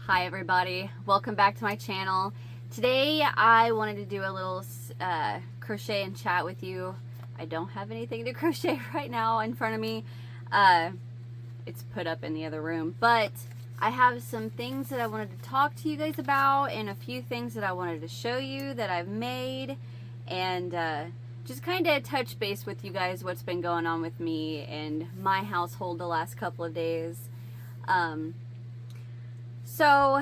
Hi everybody, welcome back to my channel. Today I wanted to do a little crochet and chat with you. I don't have anything to crochet right now in front of me. It's put up in the other room, but I have some things that I wanted to talk to you guys about and a few things that I wanted to show you that I've made, and just kind of touch base with you guys what's been going on with me and my household the last couple of days. So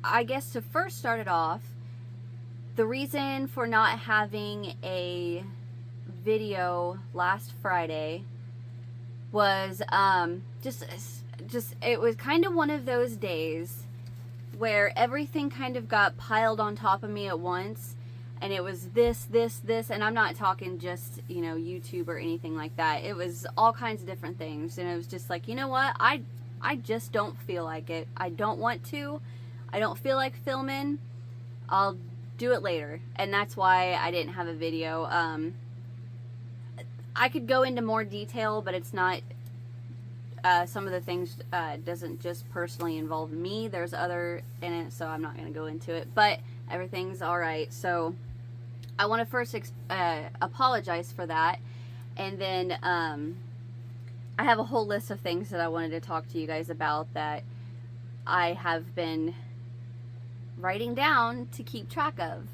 I guess to first start it off, the reason for not having a video last Friday was just it was kind of one of those days where everything kind of got piled on top of me at once, and it was this, and I'm not talking just, you know, YouTube or anything like that. It was all kinds of different things, and it was just like, you know what, I just don't feel like it. I don't want to. I don't feel like filming. I'll do it later. And that's why I didn't have a video. I could go into more detail, but it's not, some of the things doesn't just personally involve me. There's other in it, so I'm not going to go into it. But everything's alright. So I want to first apologize for that. And then I have a whole list of things that I wanted to talk to you guys about that I have been writing down to keep track of.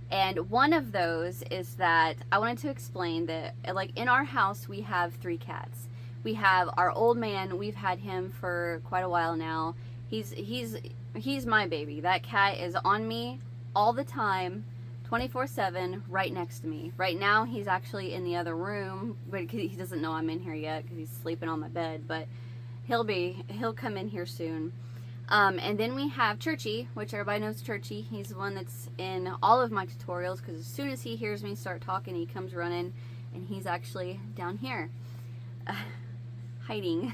And one of those is that I wanted to explain that, like, in our house we have 3 cats. We have our old man. We've had him for quite a while now. He's my baby. That cat is on me all the time, 24/7, right next to me. Right now he's actually in the other room, but he doesn't know I'm in here yet because he's sleeping on my bed, but he'll come in here soon. And then we have Churchy, which everybody knows Churchy. He's the one that's in all of my tutorials, because as soon as he hears me start talking, he comes running, and he's actually down here hiding.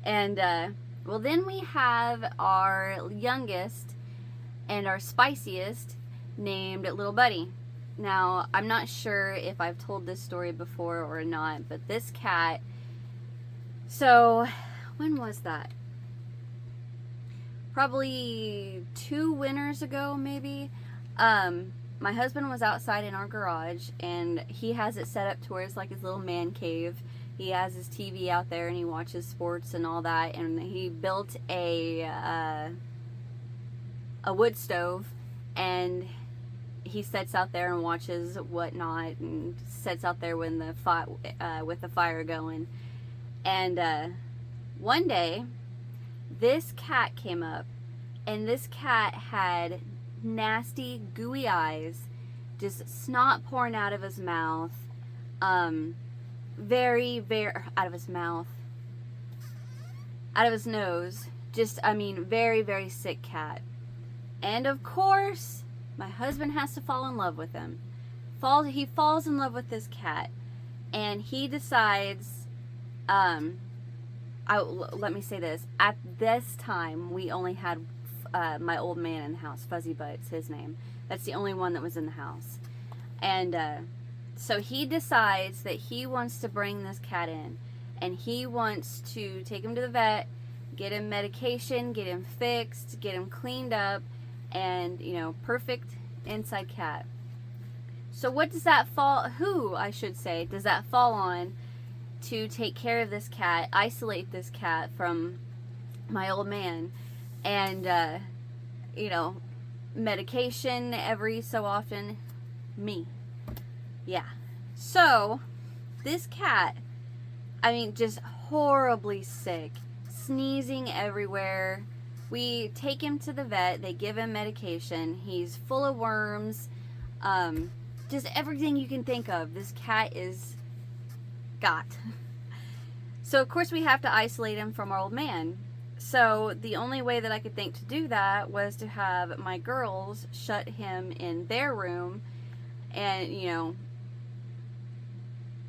And well, then we have our youngest and our spiciest, named Little Buddy. Now, I'm not sure if I've told this story before or not, but this cat, so when was that? Probably 2 winters ago, maybe. My husband was outside in our garage, and he has it set up to where it's like his little man cave. He has his TV out there, and he watches sports and all that, and he built a wood stove, and he sits out there and watches whatnot, and sits out there when with the fire going. And one day, this cat came up, and this cat had nasty, gooey eyes, just snot pouring out of his mouth, very, out of his mouth, out of his nose, just, I mean, very, very sick cat. And of course, my husband has to fall in love with him. He falls in love with this cat, and he decides, let me say this. At this time, we only had my old man in the house. Fuzzy Butt's his name. That's the only one that was in the house. And so he decides that he wants to bring this cat in, and he wants to take him to the vet, get him medication, get him fixed, get him cleaned up, and, you know, perfect inside cat. So what does that who does that fall on to take care of this cat, isolate this cat from my old man, and you know, medication every so often? Me. Yeah. So this cat, I mean, just horribly sick, sneezing everywhere. We take him to the vet. They give him medication. He's full of worms. Just everything you can think of, this cat is got. So of course we have to isolate him from our old man. So the only way that I could think to do that was to have my girls shut him in their room, and, you know,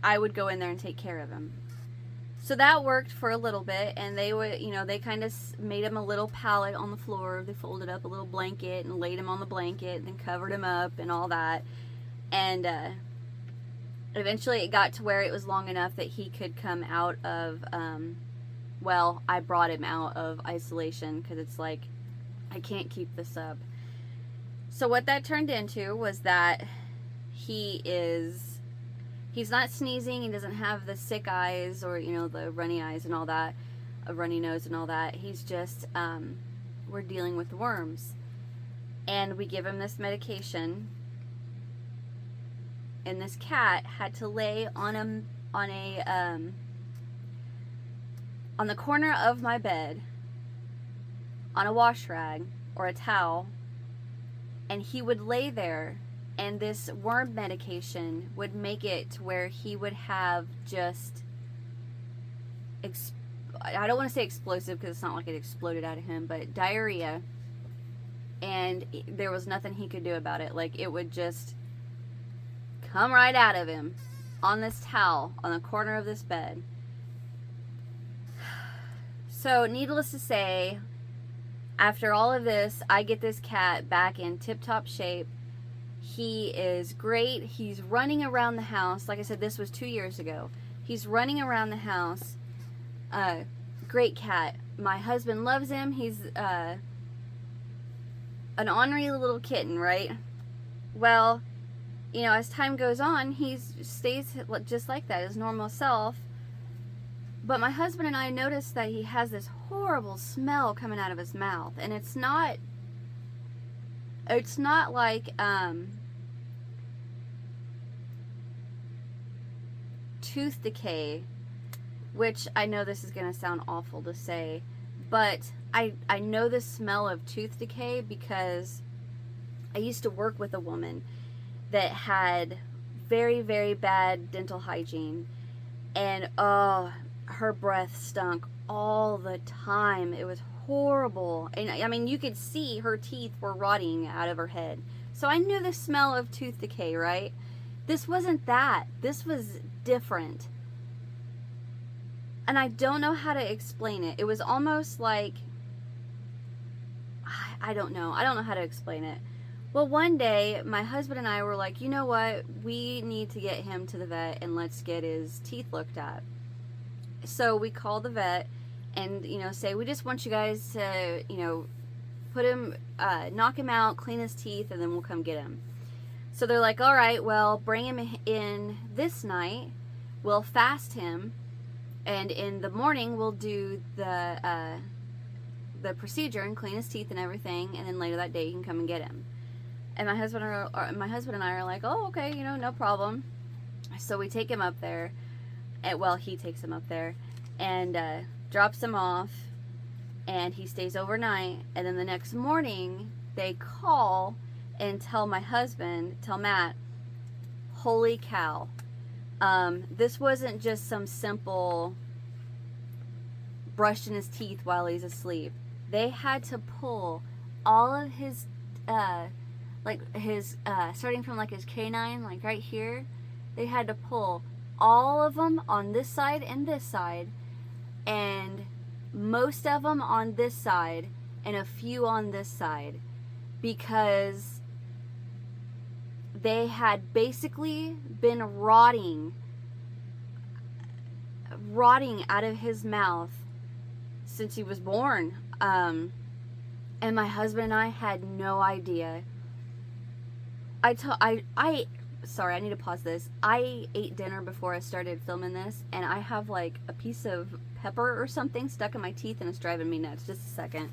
I would go in there and take care of him. So that worked for a little bit, and they would, you know, they kind of made him a little pallet on the floor. They folded up a little blanket and laid him on the blanket and covered him up and all that. And eventually it got to where it was long enough that he could come out of well, I brought him out of isolation because it's like, I can't keep this up. So what that turned into was that he's not sneezing, he doesn't have the sick eyes or, you know, the runny eyes and all that, a runny nose and all that. He's just, we're dealing with worms. And we give him this medication, and this cat had to lay on the corner of my bed on a wash rag or a towel, and he would lay there, and this worm medication would make it to where he would have just I don't want to say explosive because it's not like it exploded out of him, but diarrhea, and there was nothing he could do about it. Like, it would just come right out of him on this towel on the corner of this bed. So needless to say, after all of this, I get this cat back in tip-top shape. He is great. He's running around the house. Like I said, this was 2 years ago. He's running around the house. Great cat. My husband loves him. He's an ornery little kitten, right? Well, you know, as time goes on, he stays just like that, his normal self. But my husband and I noticed that he has this horrible smell coming out of his mouth, and it's not like tooth decay, which I know this is going to sound awful to say, but I know the smell of tooth decay because I used to work with a woman that had very, very bad dental hygiene, and her breath stunk all the time. It was horrible. And I mean, you could see her teeth were rotting out of her head. So I knew the smell of tooth decay, right? This wasn't that. This was different. And I don't know how to explain it. It was almost like, I don't know. I don't know how to explain it. Well, one day, my husband and I were like, you know what? We need to get him to the vet and let's get his teeth looked at. So we call the vet and, you know, say, we just want you guys to, you know, put him, knock him out, clean his teeth, and then we'll come get him. So they're like, all right, well, bring him in this night. We'll fast him. And in the morning, we'll do the procedure and clean his teeth and everything. And then later that day, you can come and get him. And my husband and I are like, oh, okay, you know, no problem. So we take him up there. He takes him up there and drops him off, and he stays overnight. And then the next morning, they call and tell Matt, holy cow. This wasn't just some simple brushing his teeth while he's asleep. They had to pull all of his, starting from like his canine, like right here, they had to pull all of them on this side and this side, and most of them on this side, and a few on this side, because they had basically been rotting out of his mouth since he was born. And my husband and I had no idea. Sorry, I need to pause this. I ate dinner before I started filming this, and I have like a piece of pepper or something stuck in my teeth, and it's driving me nuts. Just a second.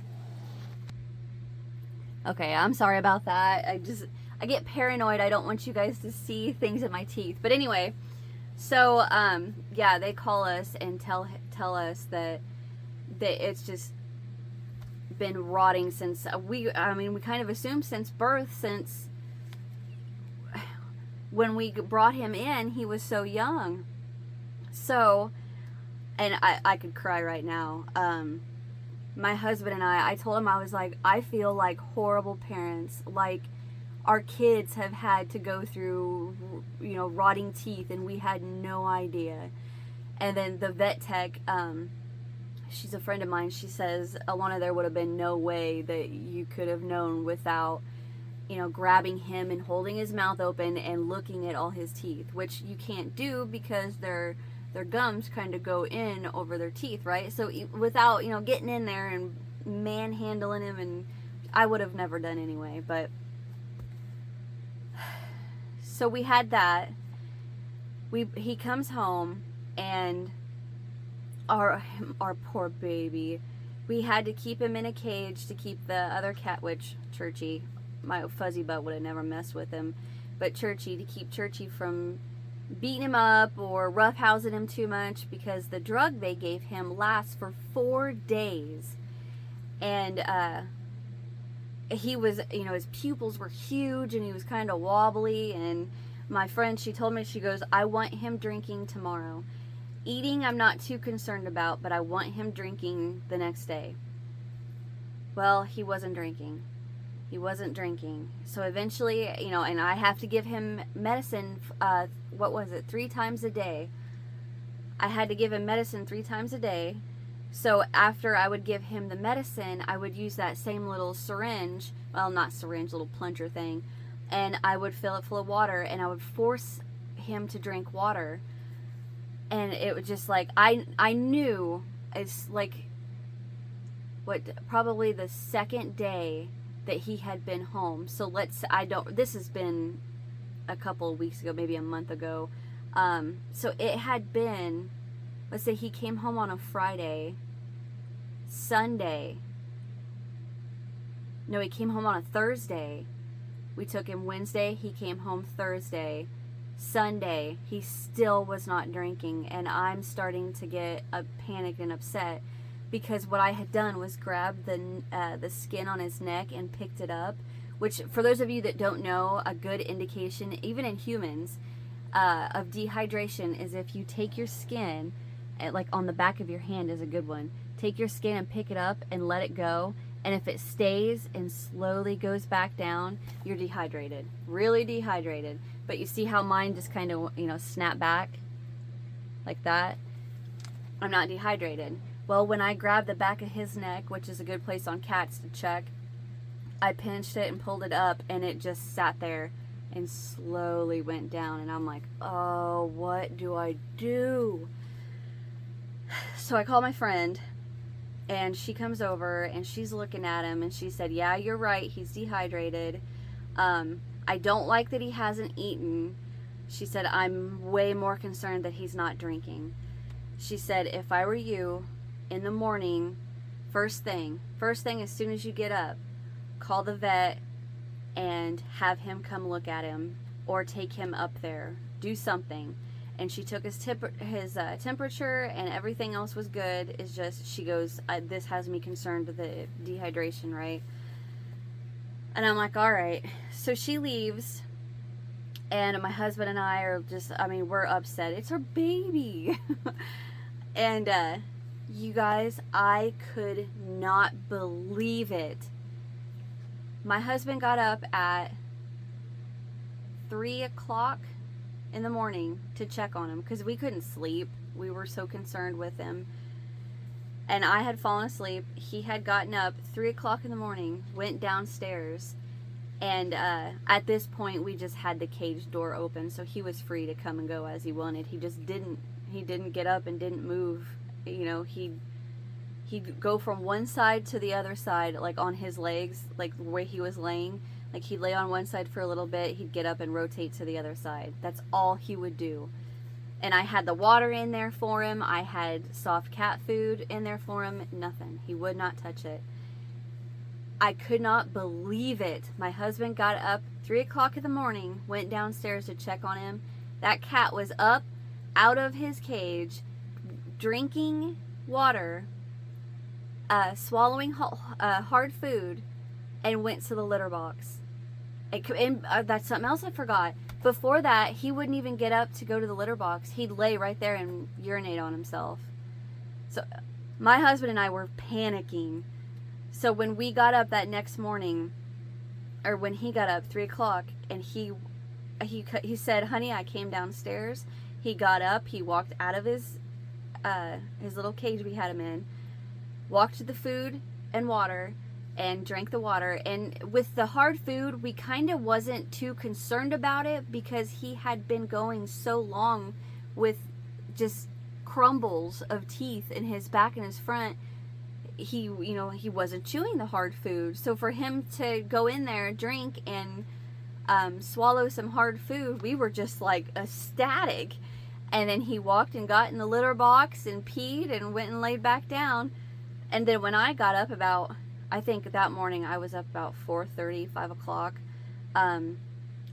Okay, I'm sorry about that. I get paranoid. I don't want you guys to see things in my teeth. But anyway, so yeah, they call us and tell us that it's just been rotting since we kind of assumed since birth, since when we brought him in, he was so young. So, and I could cry right now. My husband and I told him, I was like, I feel like horrible parents. Like, our kids have had to go through, you know, rotting teeth, and we had no idea. And then the vet tech, she's a friend of mine, she says, Alana, there would have been no way that you could have known without, you know, grabbing him and holding his mouth open and looking at all his teeth, which you can't do because they're their gums kind of go in over their teeth, right? So without, getting in there and manhandling him, and I would have never done anyway, but so we had that. He comes home, and our poor baby, we had to keep him in a cage to keep the other cat, which Churchy, my fuzzy butt would have never messed with him, but Churchy, to keep Churchy from beating him up or roughhousing him too much, because the drug they gave him lasts for 4 days. And he was, his pupils were huge, and he was kind of wobbly. And my friend, she told me, she goes, I want him drinking tomorrow. Eating, I'm not too concerned about, but I want him drinking the next day. Well, he wasn't drinking. He wasn't drinking. So eventually, and I have to give him medicine, 3 times a day. I had to give him medicine 3 times a day. So after I would give him the medicine, I would use that same little syringe, well, not syringe, little plunger thing, and I would fill it full of water, and I would force him to drink water. And it was just like, I knew, it's like, probably the second day that he had been home. So this has been a couple of weeks ago, maybe a month ago. So it had been, let's say he came home on a Friday, Sunday. No, he came home on a Thursday. We took him Wednesday, he came home Thursday. Sunday, he still was not drinking, and I'm starting to get panicked and upset, because what I had done was grab the skin on his neck and picked it up, which, for those of you that don't know, a good indication, even in humans, of dehydration is if you take your skin, like on the back of your hand is a good one, take your skin and pick it up and let it go, and if it stays and slowly goes back down, you're dehydrated, really dehydrated. But you see how mine just kind of, snap back like that? I'm not dehydrated. Well, when I grabbed the back of his neck, which is a good place on cats to check, I pinched it and pulled it up, and it just sat there and slowly went down. And I'm like, oh, what do I do? So I call my friend, and she comes over, and she's looking at him, and she said, yeah, you're right, he's dehydrated. I don't like that he hasn't eaten. She said, I'm way more concerned that he's not drinking. She said, if I were you, in the morning, first thing, as soon as you get up, call the vet and have him come look at him, or take him up there. Do something. And she took his temperature, and everything else was good. It's just, she goes, this has me concerned with the dehydration, right? And I'm like, all right. So she leaves, and my husband and I are just, we're upset. It's her baby. And you guys, I could not believe it. My husband got up at 3 o'clock in the morning to check on him, because we couldn't sleep. We were so concerned with him. And I had fallen asleep. He had gotten up 3 o'clock in the morning, went downstairs, and at this point we just had the cage door open, so he was free to come and go as he wanted. He just didn't get up and didn't move. He'd go from one side to the other side, like on his legs, like the way he was laying. Like, he'd lay on one side for a little bit, he'd get up and rotate to the other side. That's all he would do. And I had the water in there for him. I had soft cat food in there for him. Nothing. He would not touch it. I could not believe it. My husband got up 3 o'clock in the morning, went downstairs to check on him. That cat was up, out of his cage, drinking water, swallowing hard food, and went to the litter box. That's something else I forgot. Before that, he wouldn't even get up to go to the litter box. He'd lay right there and urinate on himself. So my husband and I were panicking. So when we got up that next morning, or when he got up 3 o'clock, and he said, honey, I came downstairs. He got up, he walked out of his little cage we had him in, walked to the food and water, and drank the water. And with the hard food, we kind of wasn't too concerned about it, because he had been going so long with just crumbles of teeth in his back and his front. He wasn't chewing the hard food. So for him to go in there, drink, and swallow some hard food, we were just like ecstatic. And then he walked and got in the litter box and peed and went and laid back down. And then when I got up about, I think that morning I was up about 4:30, 5 o'clock.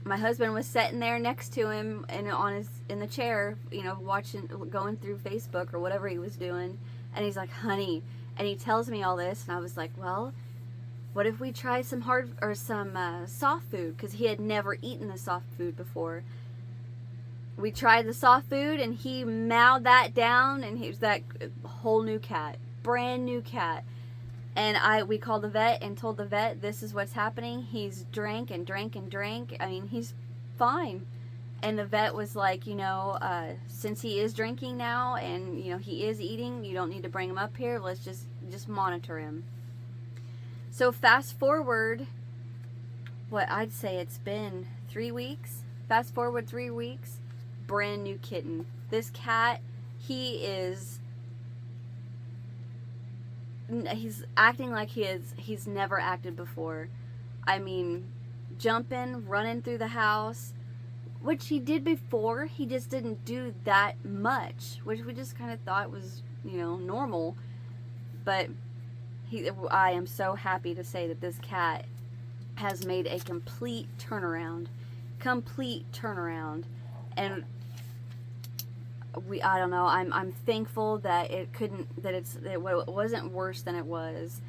My husband was sitting there next to him and in the chair, watching, going through Facebook or whatever he was doing. And he's like, honey, and he tells me all this, and I was like, well, what if we try some soft food? Because he had never eaten the soft food before. We tried the soft food, and he mowed that down, and he was that whole new cat, brand new cat. And we called the vet and told the vet this is what's happening. He's drank and drank and drank. I mean, he's fine. And the vet was like, since he is drinking now and, he is eating, you don't need to bring him up here. Let's just monitor him. So fast forward, I'd say it's been 3 weeks. Fast forward 3 weeks, brand new kitten. This cat, he's acting like he's never acted before. I mean, jumping, running through the house, which he did before. He just didn't do that much, which we just kind of thought was, normal. But I am so happy to say that this cat has made a complete turnaround. And I don't know, I'm thankful that it wasn't worse than it was.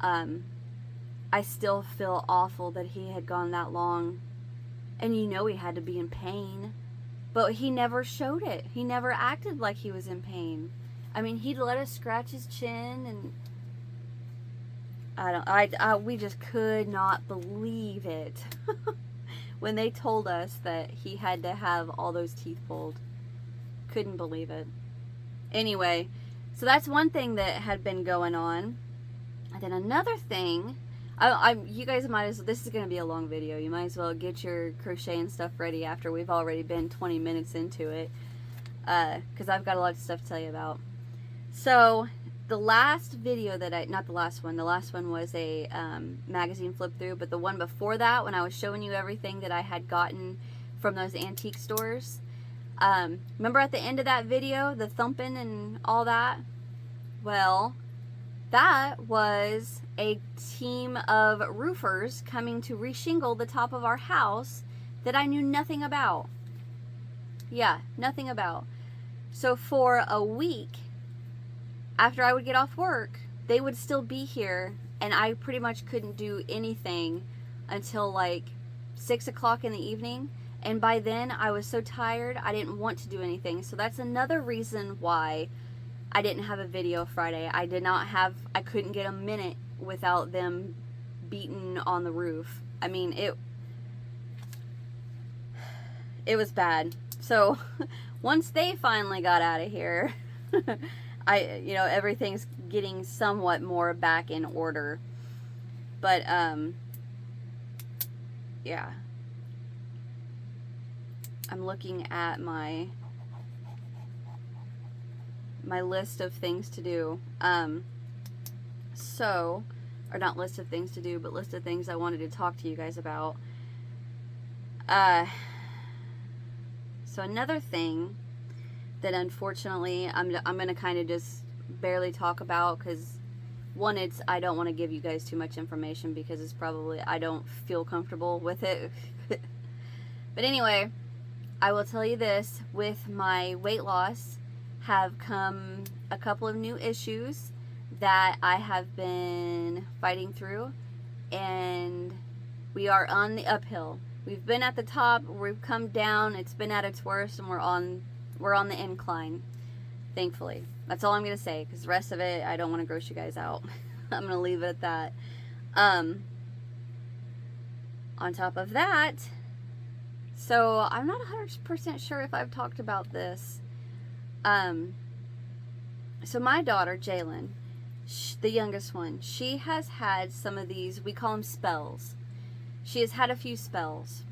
I still feel awful that he had gone that long, and he had to be in pain, but he never showed it. He never acted like he was in pain. I mean, he'd let us scratch his chin, and we just could not believe it when they told us that he had to have all those teeth pulled. Couldn't believe it. Anyway, so that's one thing that had been going on. And then another thing, you guys this is going to be a long video. You might as well get your crochet and stuff ready after we've already been 20 minutes into it. Because I've got a lot of stuff to tell you about. So, the last video not the last one was a magazine flip through, but the one before that, when I was showing you everything that I had gotten from those antique stores, remember at the end of that video, the thumping and all that? Well, that was a team of roofers coming to reshingle the top of our house that I knew nothing about. Yeah, nothing about. So for a week, after I would get off work, they would still be here, and I pretty much couldn't do anything until like 6 o'clock in the evening. And by then, I was so tired, I didn't want to do anything. So that's another reason why I didn't have a video Friday. I couldn't get a minute without them beating on the roof. I mean, it was bad. So once they finally got out of here, everything's getting somewhat more back in order. But, yeah. I'm looking at my list of things to do. Or not list of things to do, but list of things I wanted to talk to you guys about. So another thing that unfortunately I'm going to kind of just barely talk about, because one, I don't want to give you guys too much information because it's probably, I don't feel comfortable with it. But anyway, I will tell you this, with my weight loss have come a couple of new issues that I have been fighting through, and we are on the uphill. We've been at the top, we've come down, it's been at its worst, and we're on the incline, thankfully. That's all I'm going to say, because the rest of it, I don't want to gross you guys out. I'm going to leave it at that. On top of that, so I'm not 100% sure if I've talked about this. So my daughter, Jalen, the youngest one, she has had some of these, we call them spells. She has had a few spells.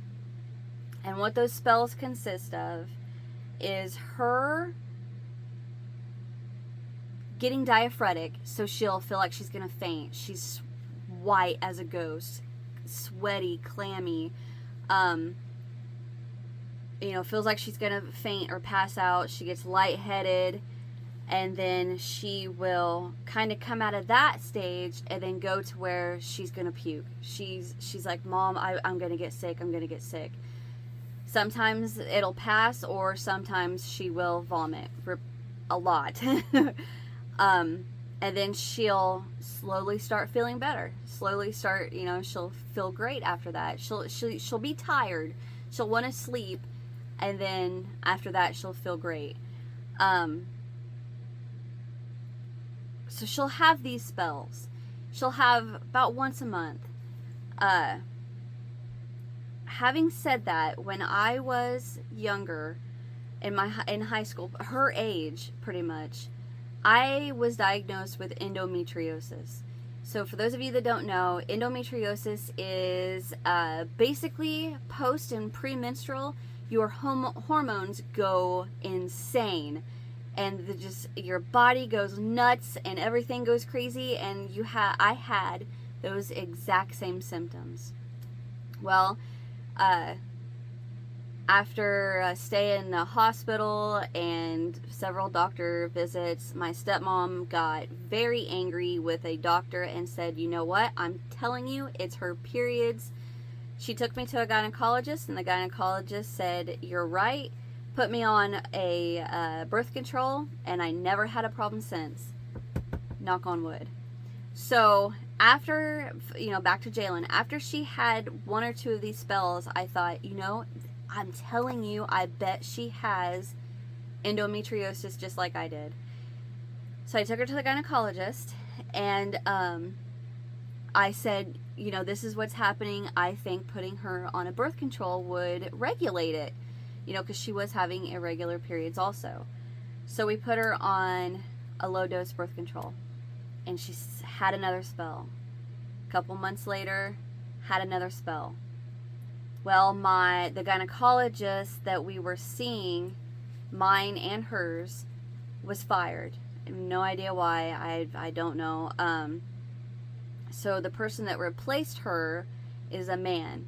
And what those spells consist of is her getting diaphoretic, so she'll feel like she's gonna faint. She's white as a ghost, sweaty, clammy, feels like she's gonna faint or pass out. She gets lightheaded, and then she will kind of come out of that stage and then go to where she's gonna puke. She's like, Mom, I'm gonna get sick. I'm gonna get sick. Sometimes it'll pass, or sometimes she will vomit for a lot. And then she'll slowly start feeling better. Slowly start, she'll feel great after that. She'll be tired. She'll want to sleep, and then after that she'll feel great. So she'll have these spells. She'll have about once a month. Having said that, when I was younger, in high school, her age pretty much, I was diagnosed with endometriosis. So for those of you that don't know, endometriosis is basically post and premenstrual. Your hormones go insane, and your body goes nuts, and everything goes crazy. And I had those exact same symptoms. Well, after a stay in the hospital and several doctor visits, my stepmom got very angry with a doctor and said, you know what, I'm telling you, it's her periods. She took me to a gynecologist, and the gynecologist said, you're right, put me on a birth control, and I never had a problem since. Knock on wood. So after, back to Jalen, after she had one or two of these spells, I thought, I'm telling you, I bet she has endometriosis just like I did. So I took her to the gynecologist, and I said, this is what's happening. I think putting her on a birth control would regulate it, because she was having irregular periods also. So we put her on a low-dose birth control, and she had another spell. A couple months later, had another spell. Well, the gynecologist that we were seeing, mine and hers, was fired. No idea why. I don't know. So the person that replaced her is a man,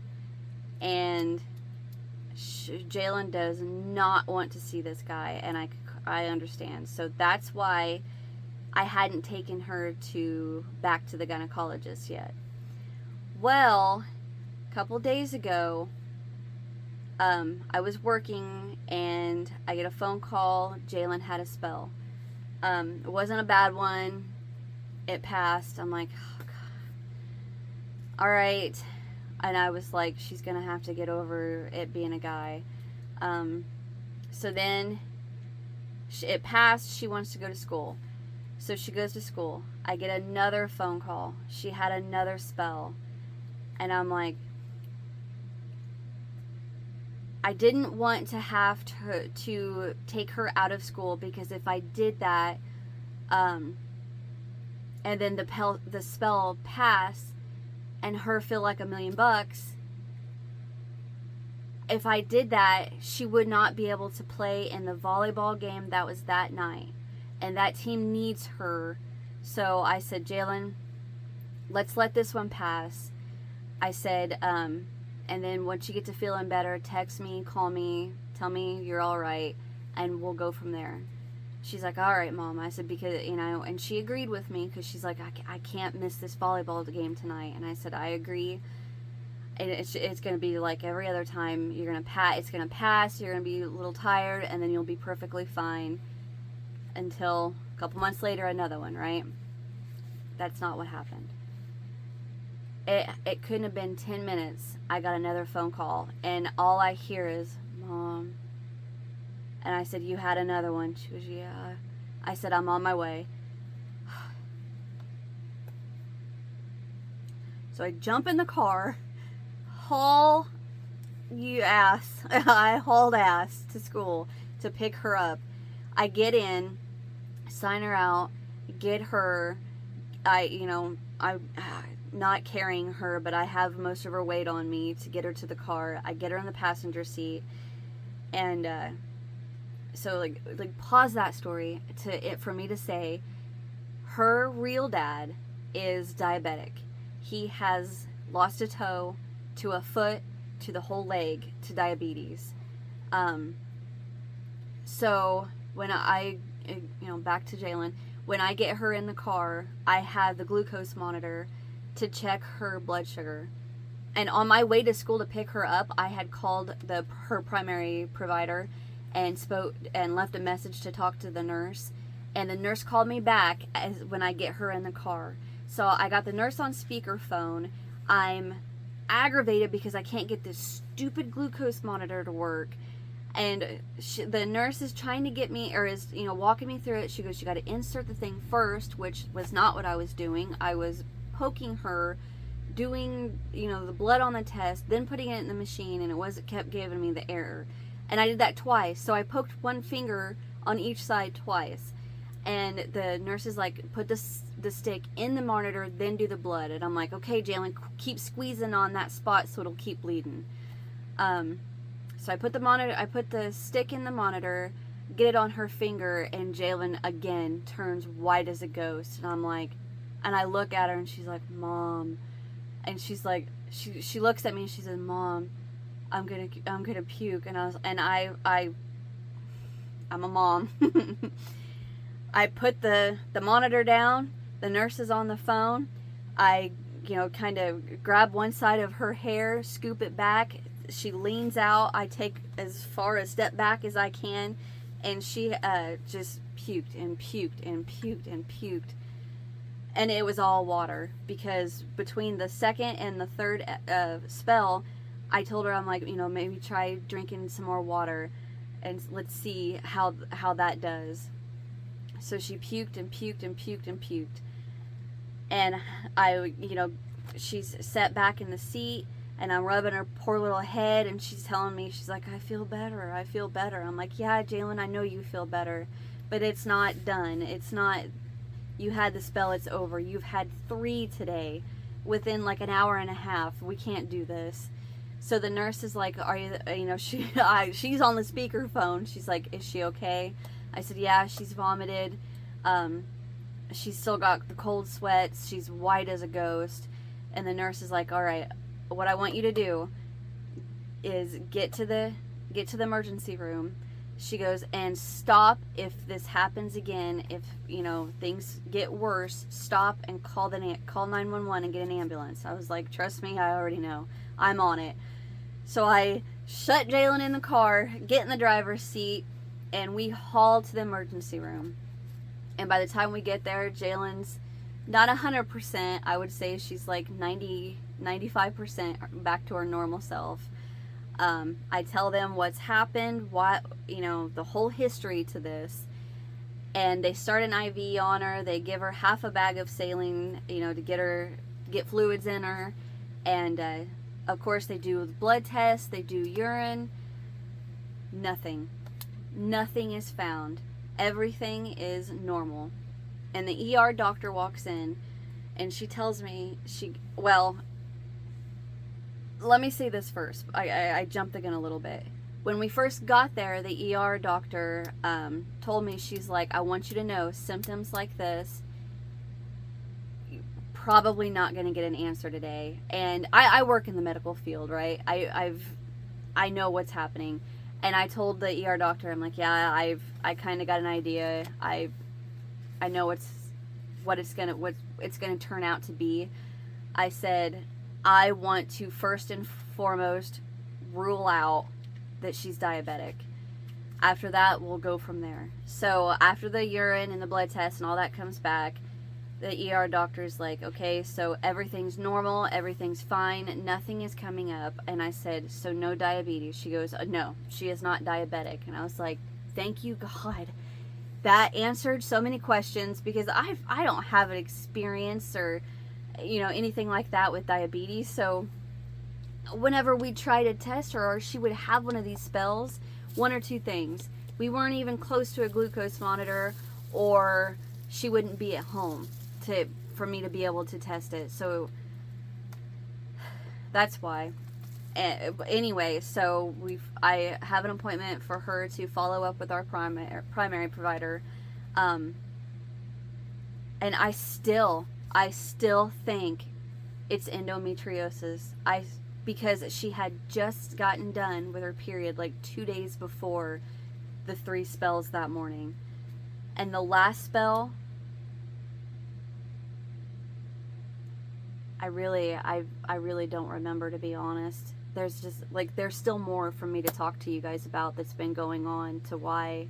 and Jalen does not want to see this guy, and I understand. So that's why I hadn't taken her back to the gynecologist yet. Well, a couple days ago, I was working, and I get a phone call. Jalen had a spell. It wasn't a bad one. It passed. I'm like, oh, God. All right. And I was like, she's going to have to get over it being a guy. So then it passed. She wants to go to school. So she goes to school. I get another phone call. She had another spell. And I'm like, I didn't want to have to take her out of school, because if I did that, and then the spell passed, and her feel like $1 million, if I did that, she would not be able to play in the volleyball game that was that night, and that team needs her. So I said, Jalen, let's let this one pass. I said, and then once you get to feeling better, text me, call me, tell me you're all right, and we'll go from there. She's like, all right, Mom. I said, because, and she agreed with me, because she's like, I can't miss this volleyball game tonight. And I said, I agree. And it's going to be like every other time. You're going to it's going to pass. You're going to be a little tired, and then you'll be perfectly fine until a couple months later, another one, right? That's not what happened. It couldn't have been 10 minutes. I got another phone call, and all I hear is, Mom. And I said, you had another one? She goes, yeah. I said, I'm on my way. So I jump in the car, haul ass. I hauled ass to school to pick her up. I get in, sign her out, get her. I'm not carrying her, but I have most of her weight on me to get her to the car. I get her in the passenger seat, and so like pause that story for me to say, her real dad is diabetic. He has lost a toe, to a foot, to the whole leg, to diabetes. So when back to Jalen, when I get her in the car, I have the glucose monitor to check her blood sugar. And on my way to school to pick her up, I had called her primary provider and left a message to talk to the nurse. And the nurse called me back when I get her in the car. So I got the nurse on speakerphone. I'm aggravated because I can't get this stupid glucose monitor to work. And the nurse is trying to get me, or is, walking me through it. She goes, you got to insert the thing first, which was not what I was doing. I was poking her, doing, the blood on the test, then putting it in the machine, and it kept giving me the error. And I did that twice. So I poked one finger on each side twice. And the nurse is like, put the stick in the monitor, then do the blood. And I'm like, okay, Jalen, keep squeezing on that spot so it'll keep bleeding. So I put the stick in the monitor, get it on her finger, and Jalen again turns white as a ghost. And I'm like, and I look at her and she's like, Mom. And she's like, she looks at me and she says, Mom, I'm gonna puke. And I'm a mom. I put the monitor down. The nurse is on the phone. I, kind of grab one side of her hair, scoop it back. She leans out. I take as far a step back as I can, and she just puked and puked and puked and puked. And it was all water, because between the second and the third spell, I told her, I'm like, maybe try drinking some more water, and let's see how that does. So she puked and puked and puked and puked. And she's sat back in the seat, and I'm rubbing her poor little head, and she's telling me, she's like, I feel better. I'm like, yeah, Jalen, I know you feel better, but it's not done. It's not, you had the spell, it's over. You've had 3 today within like an hour and a half. We can't do this. So the nurse is like, are you, she's on the speakerphone. She's like, is she okay? I said, yeah, she's vomited. She's still got the cold sweats. She's white as a ghost. And the nurse is like, all right, what I want you to do is get to the emergency room. She goes, and stop if this happens again. If, things get worse, stop and call 911 and get an ambulance. I was like, trust me, I already know. I'm on it. So I shut Jalen in the car, get in the driver's seat, and we haul to the emergency room. And by the time we get there, Jalen's not 100%. I would say she's like 95% back to her normal self. I tell them what's happened, the whole history to this. And they start an IV on her. They give her half a bag of saline, to get fluids in her. And of course they do blood tests, they do urine. Nothing is found. Everything is normal. And the ER doctor walks in, and she tells me, let me say this first. I jumped the gun a little bit. When we first got there, the ER doctor told me, she's like, I want you to know, symptoms like this, you're probably not going to get an answer today. And I work in the medical field, right? I know what's happening. And I told the ER doctor, I'm like, yeah, I kind of got an idea. I know what it's gonna turn out to be. I said, I want to first and foremost rule out that she's diabetic. After that, we'll go from there. So after the urine and the blood test and all that comes back, the ER doctor's like, okay, so everything's normal, everything's fine, nothing is coming up. And I said, so no diabetes? She goes, no, she is not diabetic. And I was like, thank you, God. That answered so many questions, because I don't have an experience or, anything like that with diabetes. So whenever we try to test her, or she would have one of these spells, one or two things. We weren't even close to a glucose monitor, or she wouldn't be at home for me to be able to test it. So that's why. Anyway, so I have an appointment for her to follow up with our primary provider. And I still think it's endometriosis. Because she had just gotten done with her period like 2 days before the 3 spells that morning. And the last spell, I really don't remember, to be honest. There's just like, there's still more for me to talk to you guys about that's been going on, to why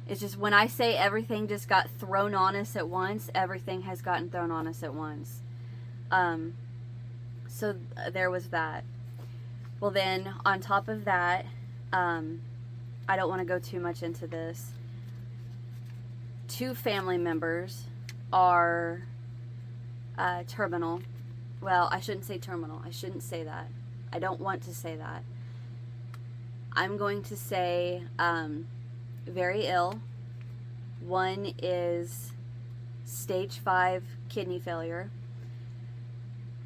it's just, when I say everything just got thrown on us at once, everything has gotten thrown on us at once. So there was that. Well, then on top of that, I don't want to go too much into this. 2 family members are terminal. Well, I shouldn't say terminal. I shouldn't say that. I don't want to say that. I'm going to say very ill. One is stage 5 kidney failure.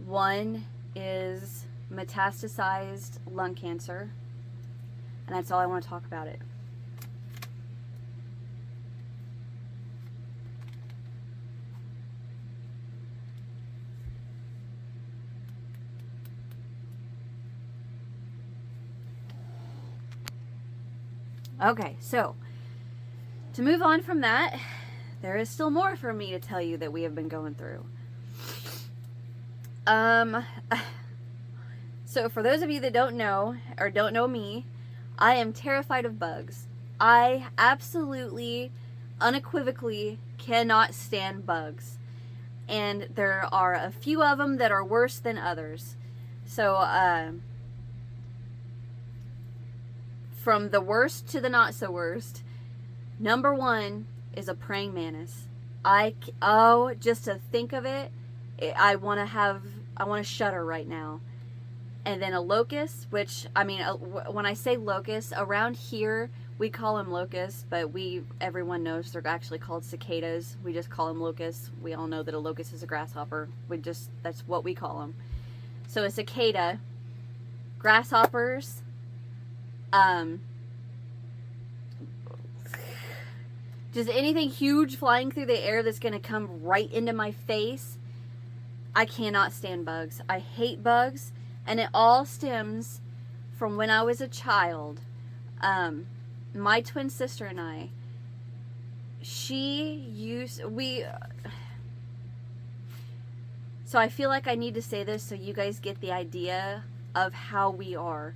One is metastasized lung cancer. And that's all I want to talk about it. Okay, so to move on from that, there is still more for me to tell you that we have been going through. So for those of you that don't know, or don't know me, I am terrified of bugs. I absolutely, unequivocally cannot stand bugs. And there are a few of them that are worse than others. So, from the worst to the not so worst, number 1 is a praying mantis. Just to think of it, I want to shudder right now. And then a locust, which, I mean, when I say locust, around here, we call them locusts, but everyone knows they're actually called cicadas. We just call them locusts. We all know that a locust is a grasshopper. That's what we call them. So a cicada, grasshoppers, just anything huge flying through the air that's going to come right into my face. I cannot stand bugs. I hate bugs. And it all stems from when I was a child. My twin sister and I, so I feel like I need to say this so you guys get the idea of how we are.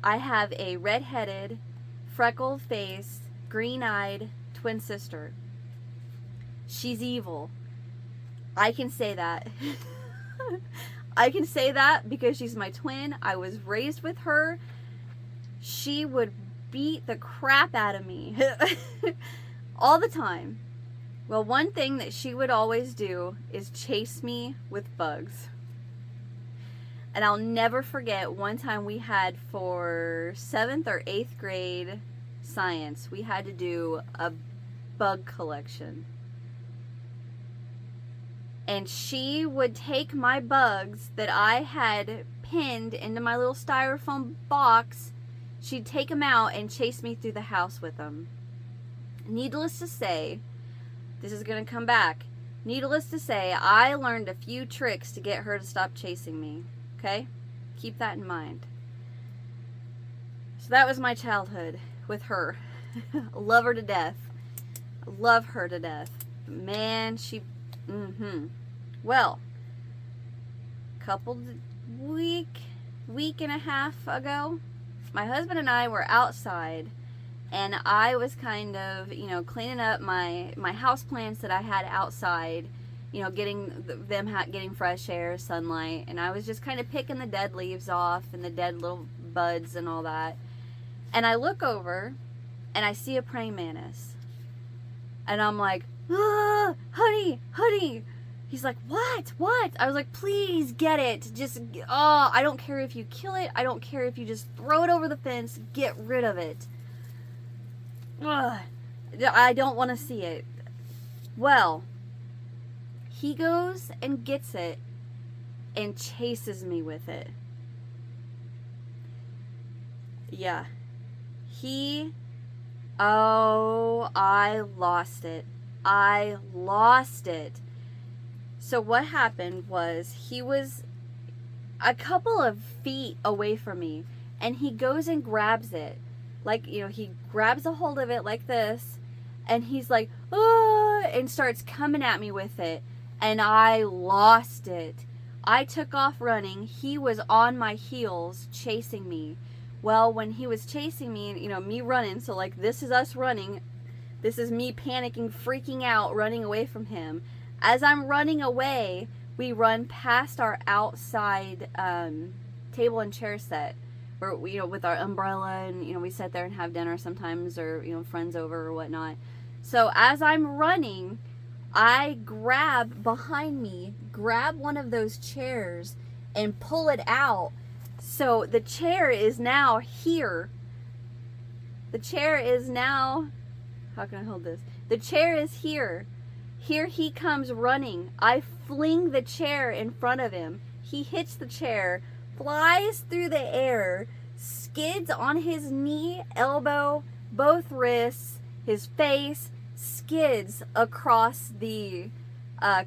I have a red-headed, freckle-faced, green-eyed twin sister. She's evil. I can say that. I can say that because she's my twin. I was raised with her. She would beat the crap out of me all the time. Well, one thing that she would always do is chase me with bugs. And I'll never forget one time we had, for 7th or 8th grade science, we had to do a bug collection. And she would take my bugs that I had pinned into my little styrofoam box. She'd take them out and chase me through the house with them. Needless to say, this is going to come back. Needless to say, I learned a few tricks to get her to stop chasing me. Okay? Keep that in mind. So that was my childhood with her. Love her to death. Love her to death. Man, she... Well, week and a half ago, my husband and I were outside, and I was kind of, cleaning up my house plants that I had outside, getting getting fresh air, sunlight, and I was just kind of picking the dead leaves off and the dead little buds and all that. And I look over, and I see a praying mantis, and I'm like, "Ah, honey." He's like, what? I was like, please get it. Just, I don't care if you kill it. I don't care if you just throw it over the fence. Get rid of it. Ugh. I don't want to see it. Well, he goes and gets it and chases me with it. Yeah. I lost it. I lost it. So what happened was he was a couple of feet away from me, and he goes and grabs it. Like, you know, he grabs a hold of it like this, and he's like, oh, and starts coming at me with it, and I lost it. I took off running. He was on my heels chasing me. Well, when he was chasing me, you know, me running, so like this is us running. This is me panicking, freaking out, running away from him. As I'm running away, we run past our outside table and chair set, where we, you know, with our umbrella, and you know, we sit there and have dinner sometimes, or you know, friends over or whatnot. So as I'm running, I grab behind me, grab one of those chairs, and pull it out. So the chair is now here. The chair is now, how can I hold this? The chair is here. Here he comes running. I fling the chair in front of him. He hits the chair, flies through the air, skids on his knee, elbow, both wrists, his face, skids across the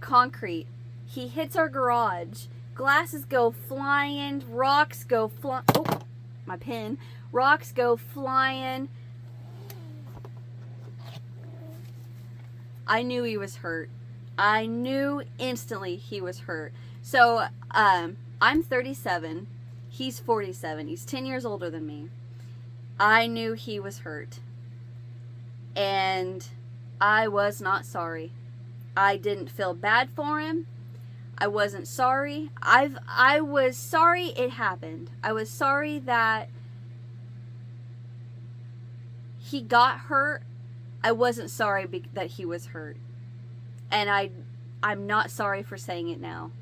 concrete. He hits our garage. Glasses go flying, rocks go flying. Oh, my pen. Rocks go flying. I knew he was hurt. I knew instantly he was hurt. So, I'm 37. He's 47. He's 10 years older than me. I knew he was hurt. And I was not sorry. I didn't feel bad for him. I wasn't sorry. I was sorry it happened. I was sorry that he got hurt. I wasn't sorry that he was hurt. And I'm not sorry for saying it now.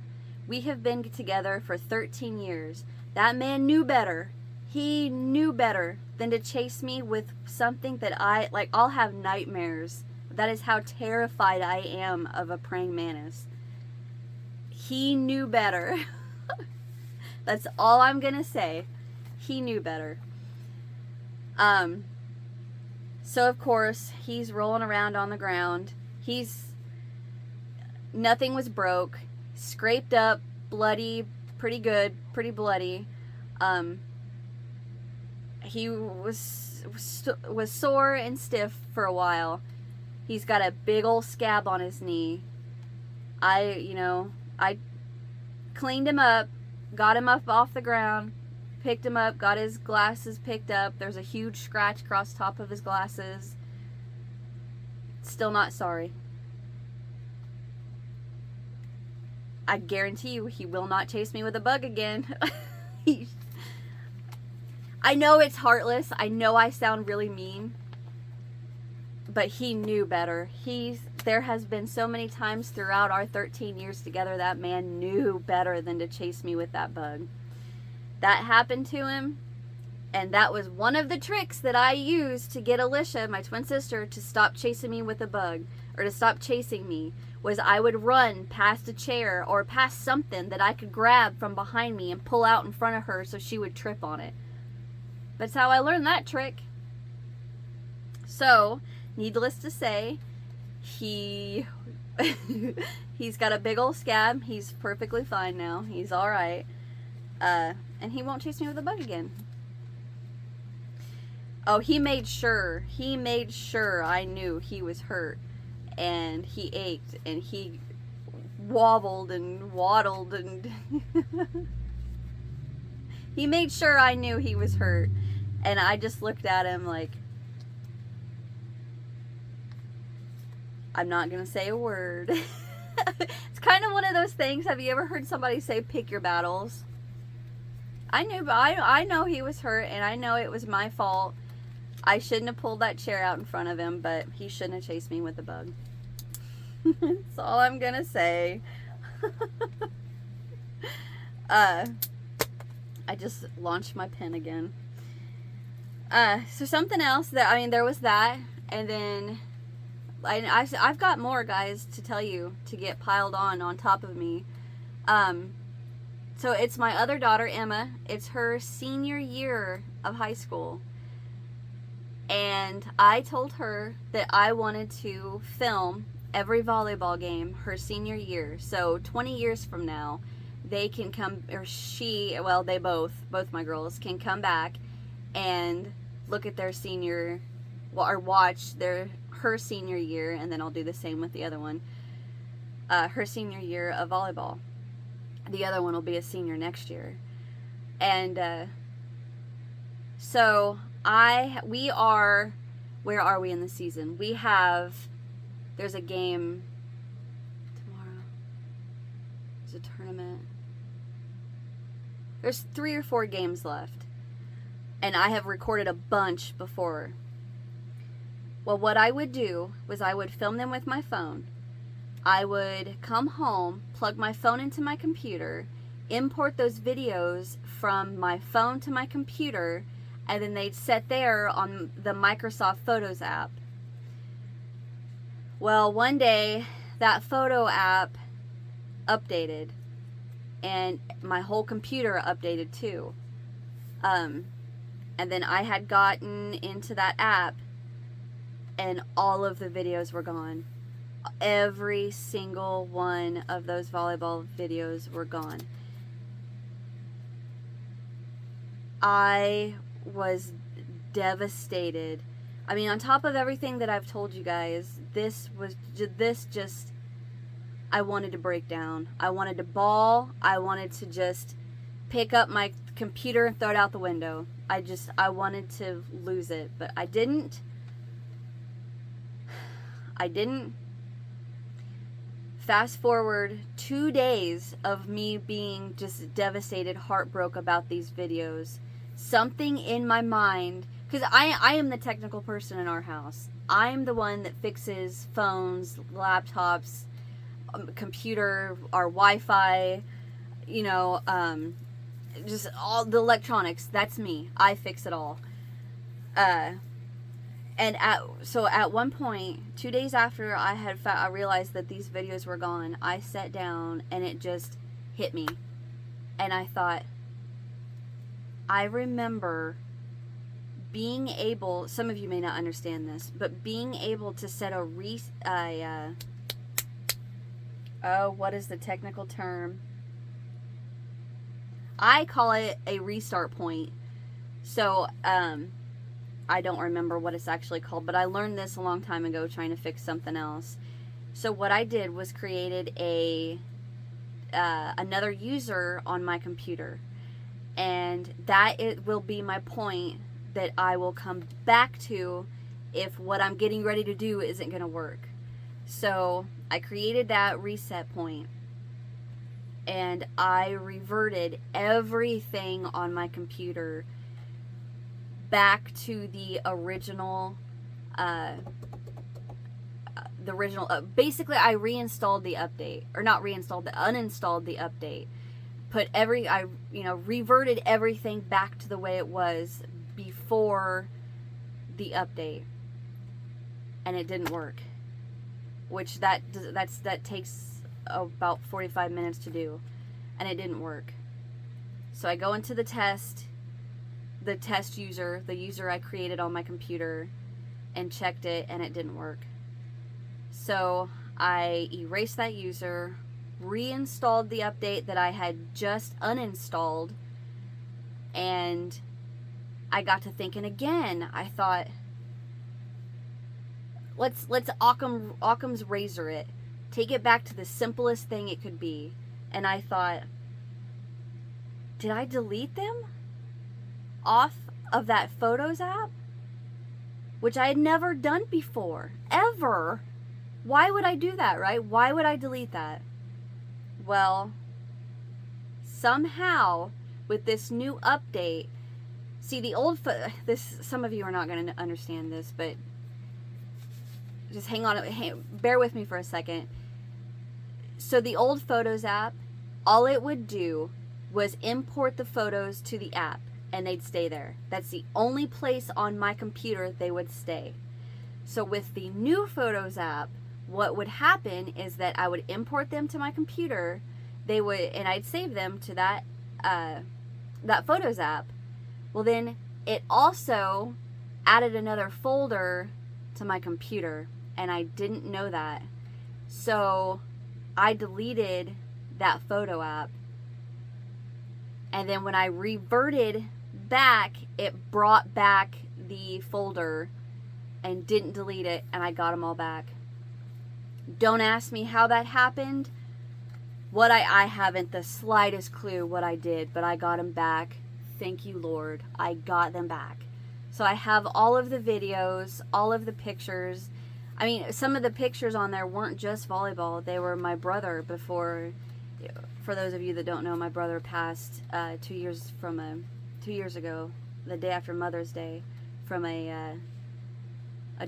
We have been together for 13 years. That man knew better. He knew better than to chase me with something that I'll have nightmares. That is how terrified I am of a praying mantis. He knew better. That's all I'm gonna say. He knew better. So of course, he's rolling around on the ground. Nothing was broke. Scraped up, bloody, pretty good, pretty bloody. He was sore and stiff for a while. He's got a big old scab on his knee. I cleaned him up, got him up off the ground, picked him up, got his glasses picked up. There's a huge scratch across the top of his glasses. Still not sorry. I guarantee you he will not chase me with a bug again. I know it's heartless. I know I sound really mean. But he knew better. There has been so many times throughout our 13 years together, that man knew better than to chase me with that bug. That happened to him, and that was one of the tricks that I used to get Alicia, my twin sister, to stop chasing me with a bug, or to stop chasing me, was I would run past a chair or past something that I could grab from behind me and pull out in front of her so she would trip on it. That's how I learned that trick. So, needless to say, he's got a big old scab. He's perfectly fine now. He's alright. And he won't chase me with a bug again. Oh, he made sure I knew he was hurt. And he ached. And he wobbled and waddled. And he made sure I knew he was hurt. And I just looked at him like, I'm not going to say a word. It's kind of one of those things. Have you ever heard somebody say, pick your battles? I know he was hurt, and I know it was my fault. I shouldn't have pulled that chair out in front of him, but he shouldn't have chased me with a bug. That's all I'm going to say. I just launched my pen again. So something else there was that, and then I've got more, guys, to tell you, to get piled on top of me. So it's my other daughter, Emma. It's her senior year of high school. And I told her that I wanted to film every volleyball game her senior year. So 20 years from now, they can come, or she, well, they both my girls can come back and look at their senior, or watch her senior year, and then I'll do the same with the other one. Her senior year of volleyball. The other one will be a senior next year. And so we are, where are we in the season? There's a game tomorrow. There's a tournament. There's 3 or 4 games left. And I have recorded a bunch before. Well, what I would do was I would film them with my phone. I would come home, plug my phone into my computer, import those videos from my phone to my computer, and then they'd sit there on the Microsoft Photos app. Well, one day that photo app updated, and my whole computer updated too. And then I had gotten into that app, and all of the videos were gone. Every single one of those volleyball videos were gone. I was devastated. I mean, on top of everything that I've told you guys, this just, I wanted to break down. I wanted to bawl. I wanted to just pick up my computer and throw it out the window. I wanted to lose it, but I didn't. Fast forward 2 days of me being just devastated, heartbroken about these videos. Something in my mind, because I am the technical person in our house. I'm the one that fixes phones, laptops, computer, our Wi-Fi, just all the electronics. That's me. I fix it all. And at one point, 2 days after I realized that these videos were gone, I sat down and it just hit me. And I thought, I remember being able, some of you may not understand this, but being able to set what is the technical term? I call it a restart point. So, I don't remember what it's actually called, but I learned this a long time ago trying to fix something else. So what I did was created another user on my computer, and it will be my point that I will come back to if what I'm getting ready to do isn't going to work. So I created that reset point, and I reverted everything on my computer back to the original, basically I reinstalled the update, or not reinstalled, uninstalled the update, reverted everything back to the way it was before the update, and it didn't work, which that takes about 45 minutes to do, and it didn't work. So I go into the test user, the user I created on my computer, and checked it, and it didn't work. So I erased that user, reinstalled the update that I had just uninstalled, and I got to thinking again. I thought, let's Occam's razor it, take it back to the simplest thing it could be. And I thought, did I delete them off of that Photos app? Which I had never done before, ever. Why would I do that, right? Why would I delete that? Well, somehow with this new update, see the old some of you are not going to understand this, but just bear with me for a second. So the old Photos app, all it would do was import the photos to the app, and they'd stay there. That's the only place on my computer they would stay. So with the new Photos app, what would happen is that I would import them to my computer, and I'd save them to that Photos app. Well, then it also added another folder to my computer, and I didn't know that. So I deleted that photo app, and then when I reverted back, it brought back the folder and didn't delete it, and I got them all back. Don't ask me how that happened. I haven't the slightest clue what I did, but I got them back. Thank you, Lord. I got them back. So I have all of the videos, all of the pictures. I mean, some of the pictures on there weren't just volleyball. They were my brother before. For those of you that don't know, my brother passed 2 years ago, the day after Mother's Day, from a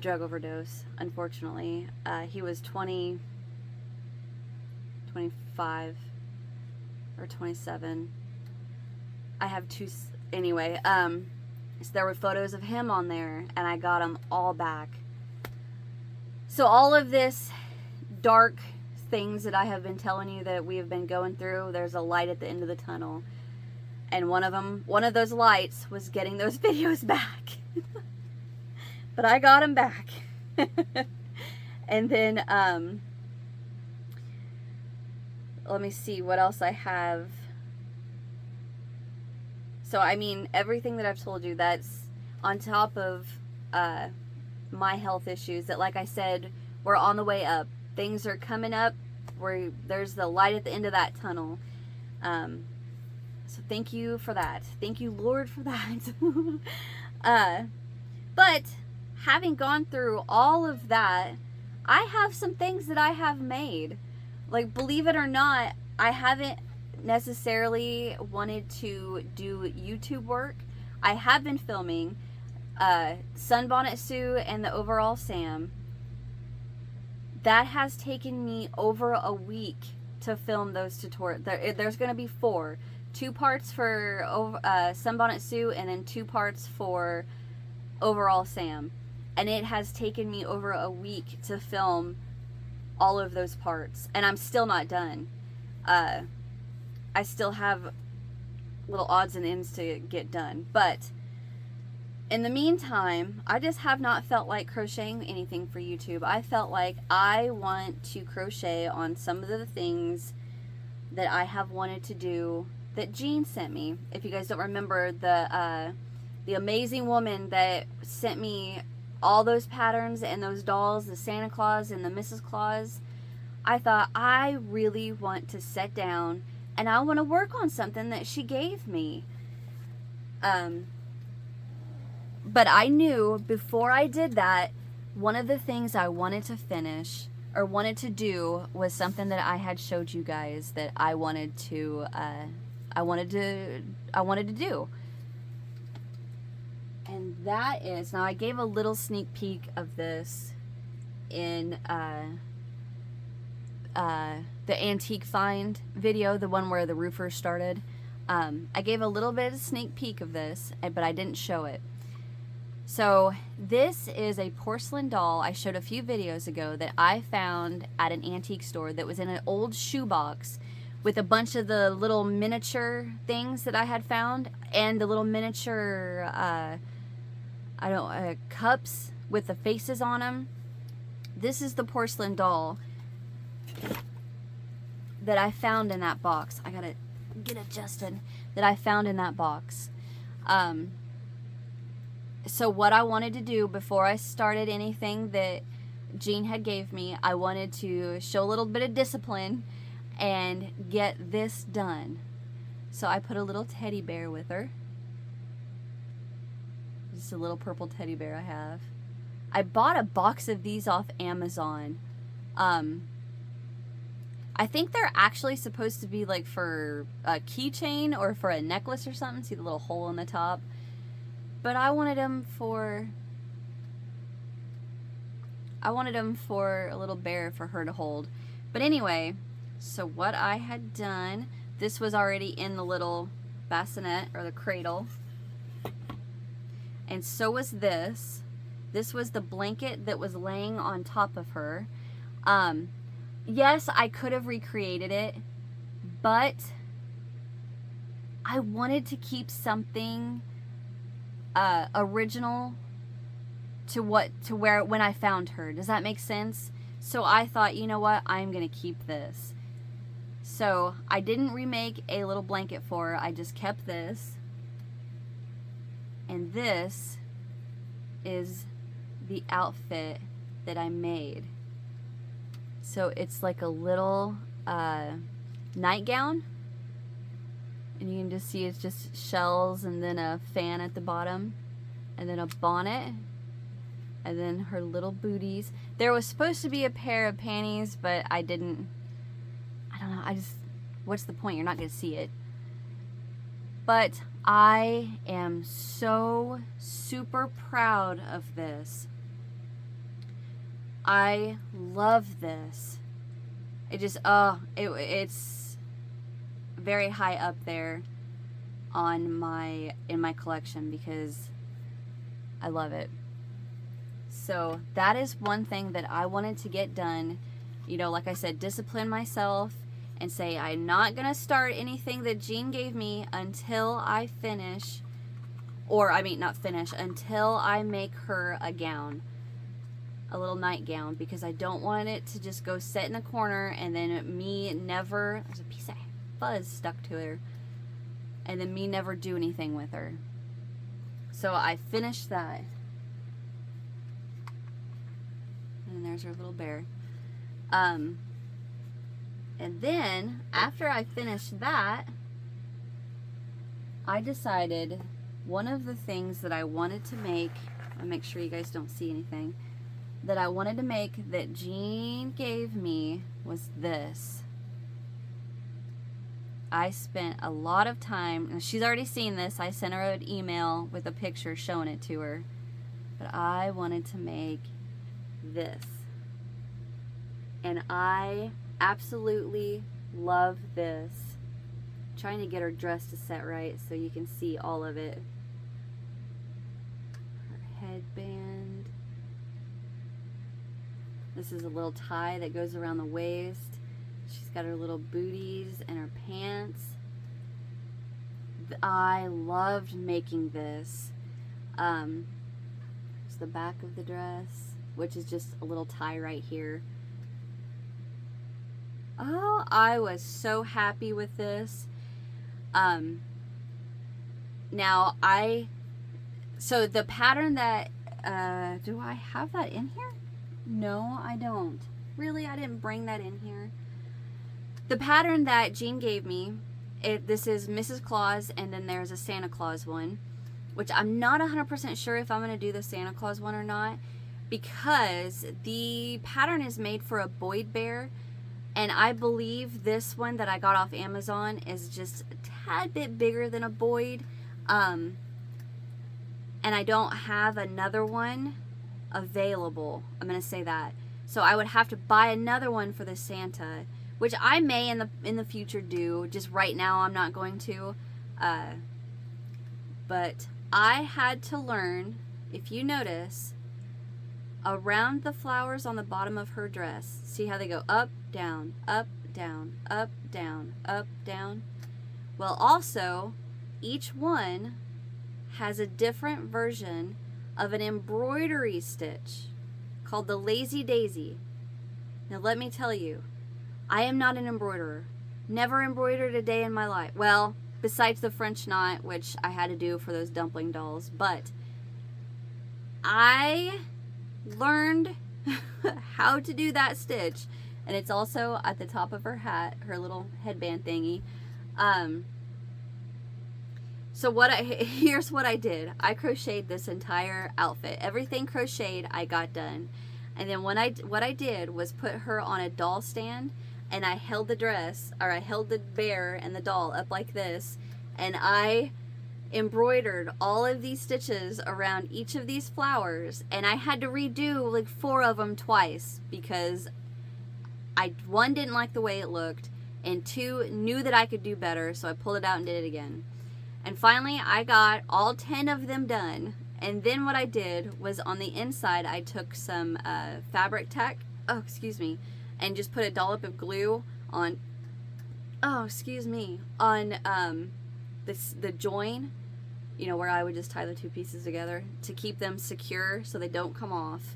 drug overdose, unfortunately. He was 25 or 27. I have two, anyway. So there were photos of him on there, and I got them all back. So all of this dark things that I have been telling you that we have been going through, there's a light at the end of the tunnel. And one of those lights was getting those videos back. But I got them back. And then, let me see what else I have. So, I mean, everything that I've told you, that's on top of my health issues that, like I said, we're on the way up. Things are coming up where there's the light at the end of that tunnel. So thank you for that. Thank you, Lord, for that. But having gone through all of that, I have some things that I have made. Like, believe it or not, I haven't necessarily wanted to do YouTube work. I have been filming Sunbonnet Sue and the Overall Sam. That has taken me over a week to film those tutorials. There's going to be 4. 2 parts for Sunbonnet Sue, and then 2 parts for Overall Sam. And it has taken me over a week to film all of those parts. And I'm still not done. I still have little odds and ends to get done. But in the meantime, I just have not felt like crocheting anything for YouTube. I felt like I want to crochet on some of the things that I have wanted to do that Jean sent me. If you guys don't remember, the amazing woman that sent me all those patterns and those dolls, the Santa Claus and the Mrs. Claus, I thought, I really want to sit down and I want to work on something that she gave me. But I knew before I did that, one of the things I wanted to finish or wanted to do was something that I had showed you guys that I wanted to do. And that is, now I gave a little sneak peek of this in the antique find video, the one where the roofer started. I gave a little bit of a sneak peek of this, but I didn't show it. So this is a porcelain doll I showed a few videos ago that I found at an antique store that was in an old shoebox with a bunch of the little miniature things that I had found and the little miniature cups with the faces on them. This is the porcelain doll that I found in that box. I gotta get adjusted. That I found in that box. So what I wanted to do before I started anything that Jean had gave me, I wanted to show a little bit of discipline and get this done. So I put a little teddy bear with her. Just a little purple teddy bear I have. I bought a box of these off Amazon. I think they're actually supposed to be like for a keychain or for a necklace or something. See the little hole in the top? But I wanted them for a little bear for her to hold. But anyway, so what I had done, this was already in the little bassinet or the cradle. And so was this. This was the blanket that was laying on top of her. Yes, I could have recreated it, but I wanted to keep something original to where when I found her. Does that make sense? So I thought, you know what, I'm gonna keep this. So I didn't remake a little blanket for her. I just kept this. And this is the outfit that I made. So it's like a little nightgown. And you can just see it's just shells and then a fan at the bottom. And then a bonnet. And then her little booties. There was supposed to be a pair of panties, but I don't know, what's the point? You're not going to see it. But I am so super proud of this. I love this. It just, it's very high up there on in my collection because I love it. So that is one thing that I wanted to get done. You know, like I said, discipline myself and say I'm not going to start anything that Jean gave me until I finish, or I mean not finish, until I make her a gown, a little nightgown, because I don't want it to just go sit in a corner and then me never, there's a piece of fuzz stuck to her, and then me never do anything with her. So I finished that. And there's her little bear. And then, after I finished that, I decided one of the things that I wanted to make, I'll make sure you guys don't see anything, that I wanted to make that Jean gave me was this. I spent a lot of time, and she's already seen this, I sent her an email with a picture showing it to her, but I wanted to make this. And I absolutely love this. I'm trying to get her dress to set right so you can see all of it. Her headband. This is a little tie that goes around the waist. She's got her little booties and her pants. I loved making this. It's the back of the dress, which is just a little tie right here. Oh, I was so happy with this. Now so the pattern that, do I have that in here? No, I don't. Really, I didn't bring that in here. The pattern that Jean gave me, this is Mrs. Claus, and then there's a Santa Claus one, which I'm not 100% sure if I'm going to do the Santa Claus one or not, because the pattern is made for a Boyd bear. And I believe this one that I got off Amazon is just a tad bit bigger than a Boyd. And I don't have another one available. I'm going to say that. So I would have to buy another one for the Santa, which I may in the future do. Just right now I'm not going to. But I had to learn, if you notice, around the flowers on the bottom of her dress. See how they go up, down, up, down, up, down, up, down? Well, also, each one has a different version of an embroidery stitch called the Lazy Daisy. Now, let me tell you, I am not an embroiderer. Never embroidered a day in my life. Well, besides the French knot, which I had to do for those dumpling dolls, but I learned how to do that stitch, and it's also at the top of her hat, her little headband thingy. So here's what I did. I crocheted this entire outfit. Everything crocheted, I got done. And then what I did was put her on a doll stand, and I held the dress, or I held the bear and the doll up like this, and I embroidered all of these stitches around each of these flowers, and I had to redo like 4 of them twice because one, didn't like the way it looked, and 2, knew that I could do better, so I pulled it out and did it again. And finally I got all 10 of them done. And then what I did was on the inside I took some fabric tack, and just put a dollop of glue on on the join, you know, where I would just tie the 2 pieces together to keep them secure so they don't come off.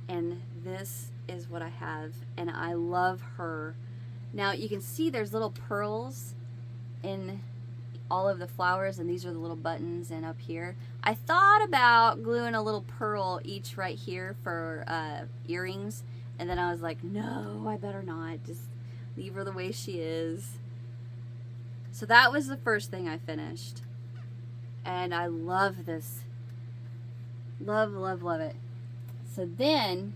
And this is what I have, and I love her. Now you can see there's little pearls in all of the flowers, and these are the little buttons, and up here I thought about gluing a little pearl each right here for earrings, and then I was like, no, I better not, just leave her the way she is. So that was the first thing I finished, and I love this. Love, love, love it. So then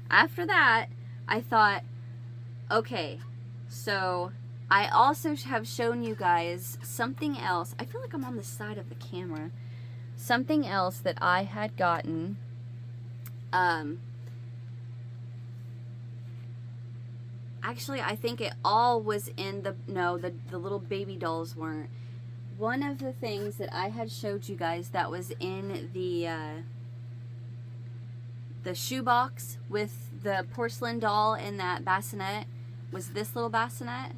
after that I thought, okay, so I also have shown you guys something else. I feel like I'm on the side of the camera. Something else that I had gotten. Actually, I think it all was in the, no, the little baby dolls weren't. One of the things that I had showed you guys that was in the shoebox with the porcelain doll and that bassinet was this little bassinet.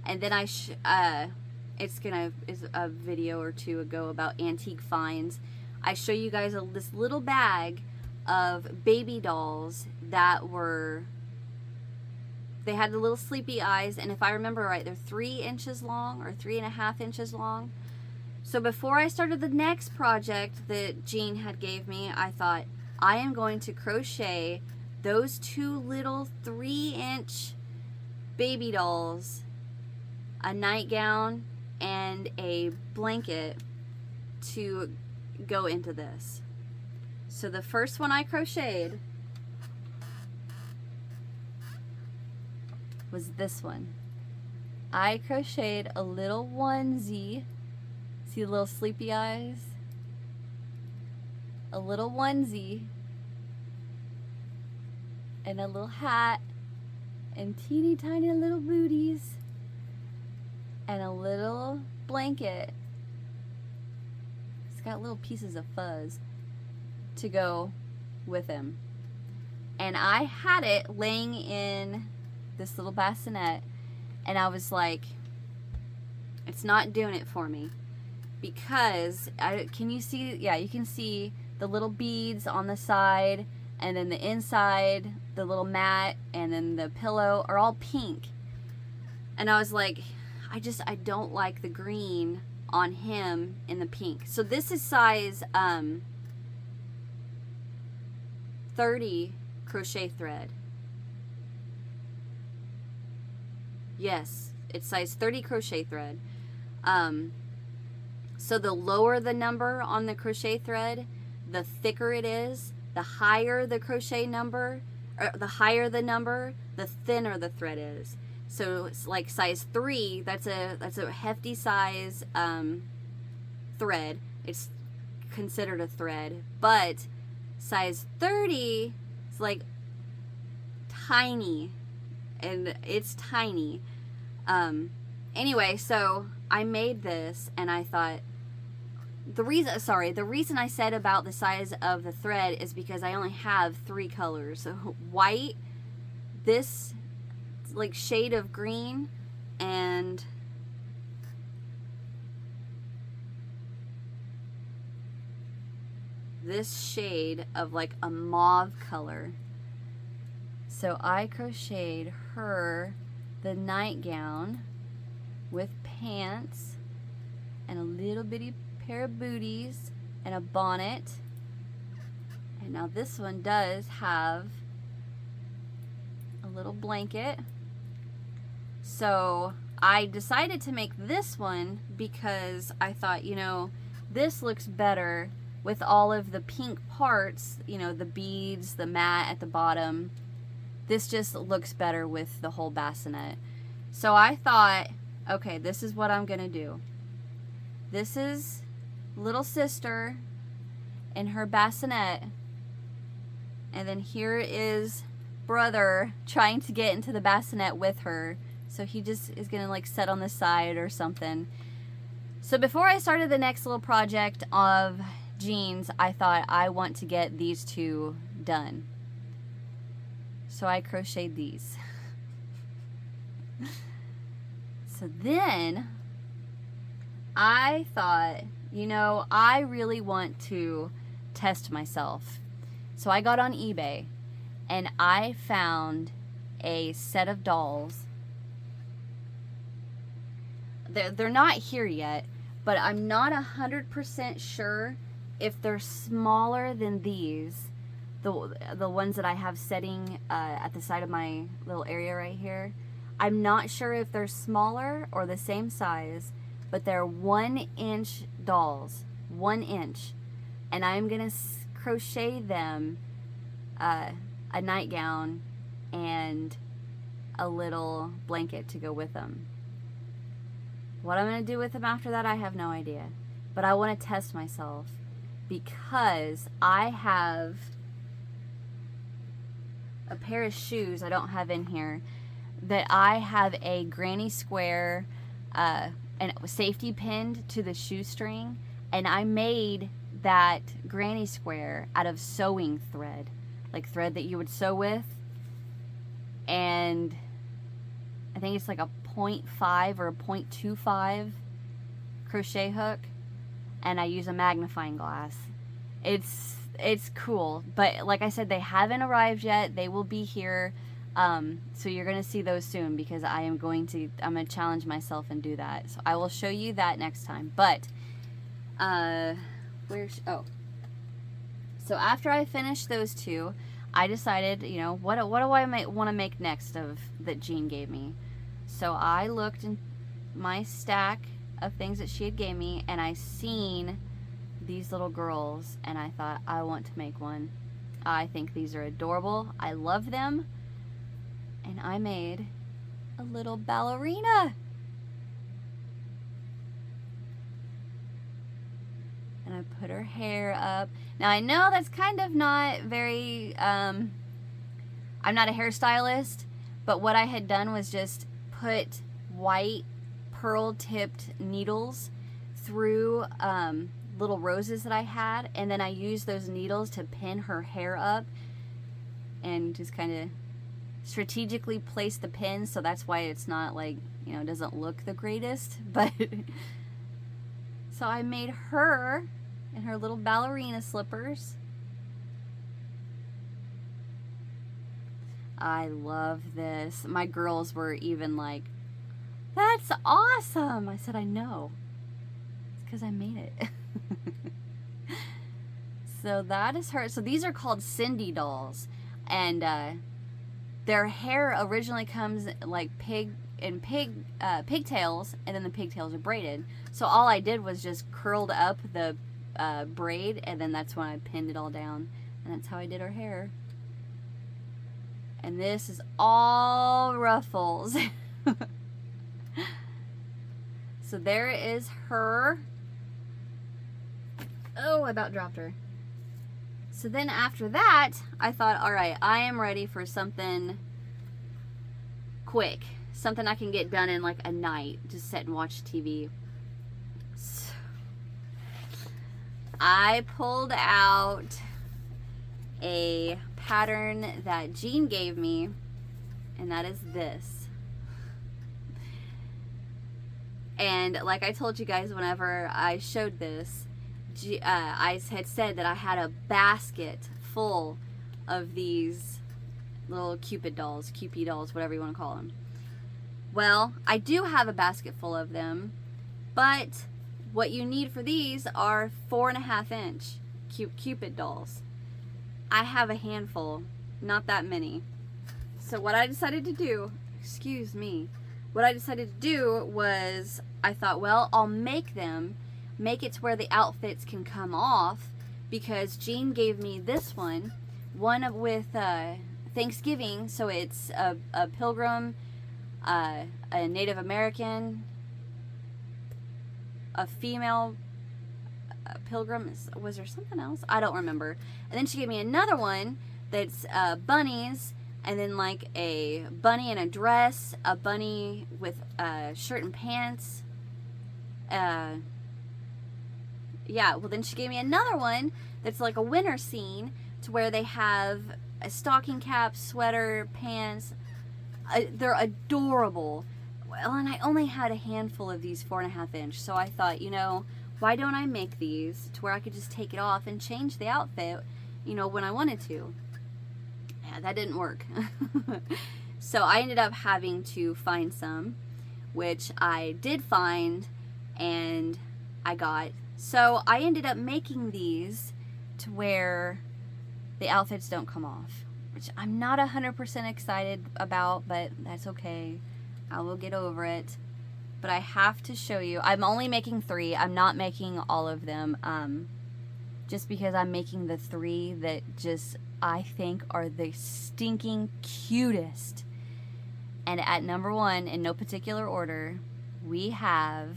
And then it's a video or two ago about antique finds. I show you guys this little bag of baby dolls that were, they had the little sleepy eyes, and if I remember right, they're 3 inches long or 3.5 inches long. So before I started the next project that Jean had gave me, I thought, I am going to crochet those 2 little 3-inch baby dolls, a nightgown and a blanket to go into this. So the first one I crocheted was this one. I crocheted a little onesie. See the little sleepy eyes? A little onesie and a little hat and teeny tiny little booties and a little blanket. It's got little pieces of fuzz to go with him. And I had it laying in this little bassinet, and I was like, it's not doing it for me, because can you see? Yeah, you can see the little beads on the side, and then the inside, the little mat, and then the pillow are all pink. And I was like, I don't like the green on him in the pink. So this is size 30 crochet thread. Yes, it's size 30 crochet thread. So the lower the number on the crochet thread, the thicker it is. The higher the crochet number, or the higher the number, the thinner the thread is. So it's like size 3, that's a hefty size thread. It's considered a thread. But size 30 is like tiny, and it's tiny. Anyway, so I made this, and I thought, the reason I said about the size of the thread is because I only have 3 colors. So white, this like shade of green, and this shade of like a mauve color. So I crocheted her the nightgown with pants and a little bitty pair of booties and a bonnet. And now this one does have a little blanket. So I decided to make this one because I thought, you know, this looks better with all of the pink parts, you know, the beads, the mat at the bottom. This just looks better with the whole bassinet. So I thought, okay, this is what I'm gonna do. This is little sister in her bassinet, and then here is brother trying to get into the bassinet with her. So he just is gonna like sit on the side or something. So before I started the next little project of jeans, I thought I want to get these 2 done. So I crocheted these. So then I thought, you know, I really want to test myself. So I got on eBay and I found a set of dolls. They're not here yet, but I'm not 100% sure if they're smaller than these, the ones that I have setting at the side of my little area right here. I'm not sure if they're smaller or the same size, but they're 1-inch dolls, 1 inch, and I'm gonna crochet them a nightgown and a little blanket to go with them. What I'm going to do with them after that, I have no idea. But I want to test myself because I have a pair of shoes I don't have in here that I have a granny square and safety pinned to the shoestring, and I made that granny square out of sewing thread, like thread that you would sew with, and I think it's like a 0.5 or a 0.25 crochet hook, and I use a magnifying glass. It's cool, but like I said, they haven't arrived yet. They will be here, so you're gonna see those soon because I'm gonna challenge myself and do that. So I will show you that next time. But so after I finished those two, I decided, you know, what do I want to make next of that Jean gave me. So I looked in my stack of things that she had gave me, and I seen these little girls, and I thought, I want to make one. I think these are adorable. I love them. And I made a little ballerina. And I put her hair up. Now I know that's kind of not very, I'm not a hairstylist, but what I had done was just put white pearl tipped needles through little roses that I had, and then I used those needles to pin her hair up and just kind of strategically place the pins, so that's why it's not like, you know, it doesn't look the greatest. But so I made her in her little ballerina slippers. I love this. My girls were even like, that's awesome. I said, I know. It's because I made it. So that is her. So these are called Cindy dolls. And their hair originally comes like pigtails, and then the pigtails are braided. So all I did was just curled up the braid, and then that's when I pinned it all down. And that's how I did her hair. And this is all ruffles. So there is her. Oh, I about dropped her. So then after that, I thought, all right, I am ready for something quick. Something I can get done in like a night. Just sit and watch TV. So I pulled out a pattern that Jean gave me, and that is this. And like I told you guys whenever I showed this, I had said that I had a basket full of these little Cupid dolls, whatever you want to call them. Well, I do have a basket full of them, but what you need for these are 4.5 inch Cupid dolls. I have a handful, not that many. So what I decided to do, what I decided to do was, I thought, well, I'll make it to where the outfits can come off, because Jean gave me this one with Thanksgiving, so it's a pilgrim, a Native American, a female pilgrim. Was there something else? I don't remember. And then she gave me another one that's bunnies, and then like a bunny in a dress, a bunny with shirt and pants. Yeah, well then she gave me another one that's like a winter scene, to where they have a stocking cap, sweater, pants. They're adorable. Well, and I only had a handful of these 4.5 inch, so I thought, you know, why don't I make these to where I could just take it off and change the outfit, you know, when I wanted to? Yeah, that didn't work. So I ended up having to find some, which I did find and I got. So I ended up making these to where the outfits don't come off, which I'm not 100% excited about, but that's okay. I will get over it. But I have to show you. I'm only making 3. I'm not making all of them, just because I'm making the 3 that just I think are the stinking cutest. And at number 1, in no particular order, we have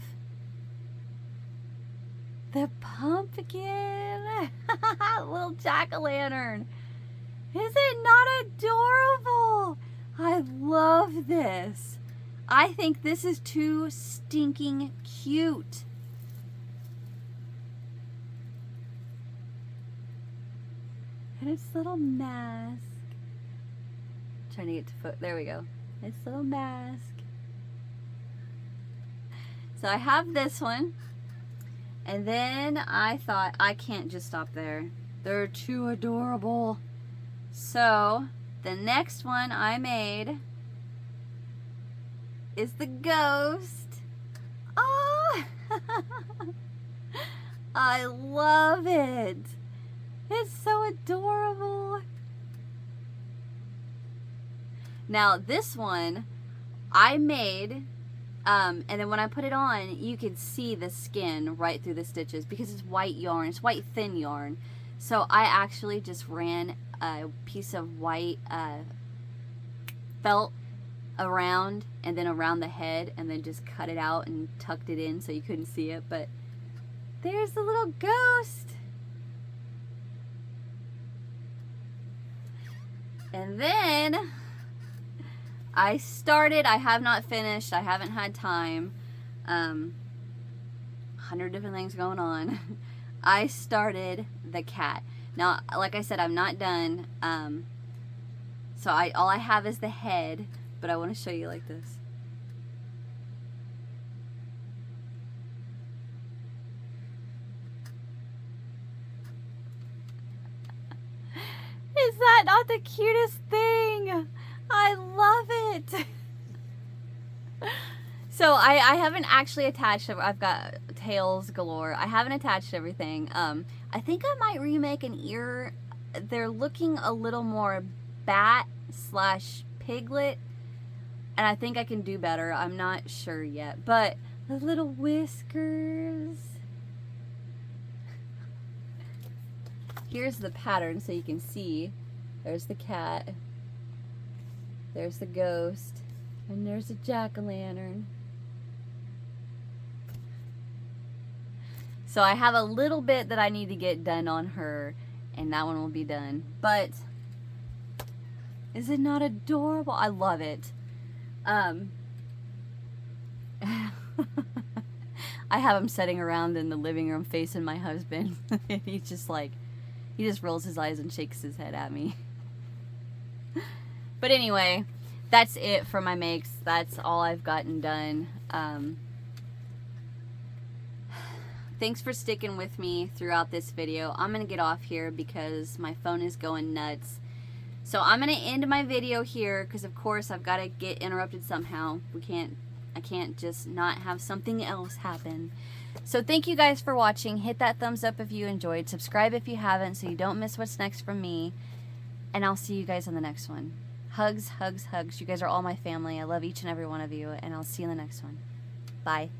the pumpkin. Little jack-o'-lantern. Is it not adorable? I love this. I think this is too stinking cute. And its little mask. Trying to get to foot. There we go. Its little mask. So I have this one. And then I thought, I can't just stop there. They're too adorable. So the next one I made is the ghost. Oh, I love it. It's so adorable. Now this one I made, and then when I put it on, you could see the skin right through the stitches because it's white yarn. It's white thin yarn. So I actually just ran a piece of white felt around and then around the head and then just cut it out and tucked it in so you couldn't see it. But there's the little ghost. And then I have not finished, I haven't had time, 100 different things going on. I started the cat. Now, like I said, I'm not done, so all I have is the head, but I want to show you like this. Is that not the cutest thing? I love it. So I haven't actually attached, I've got tails galore. I haven't attached everything. I think I might remake an ear. They're looking a little more bat/piglet, and I think I can do better. I'm not sure yet, but the little whiskers. Here's the pattern so you can see. There's the cat, there's the ghost, and there's a jack-o'-lantern. So I have a little bit that I need to get done on her, and that one will be done. But is it not adorable? I love it. I have him sitting around in the living room facing my husband. And he's just like, he just rolls his eyes and shakes his head at me. But anyway, that's it for my makes. That's all I've gotten done. Thanks for sticking with me throughout this video. I'm going to get off here because my phone is going nuts. So I'm going to end my video here because of course I've got to get interrupted somehow. I can't just not have something else happen. So thank you guys for watching. Hit that thumbs up if you enjoyed. Subscribe if you haven't so you don't miss what's next from me. And I'll see you guys on the next one. Hugs, hugs, hugs. You guys are all my family. I love each and every one of you. And I'll see you in the next one. Bye.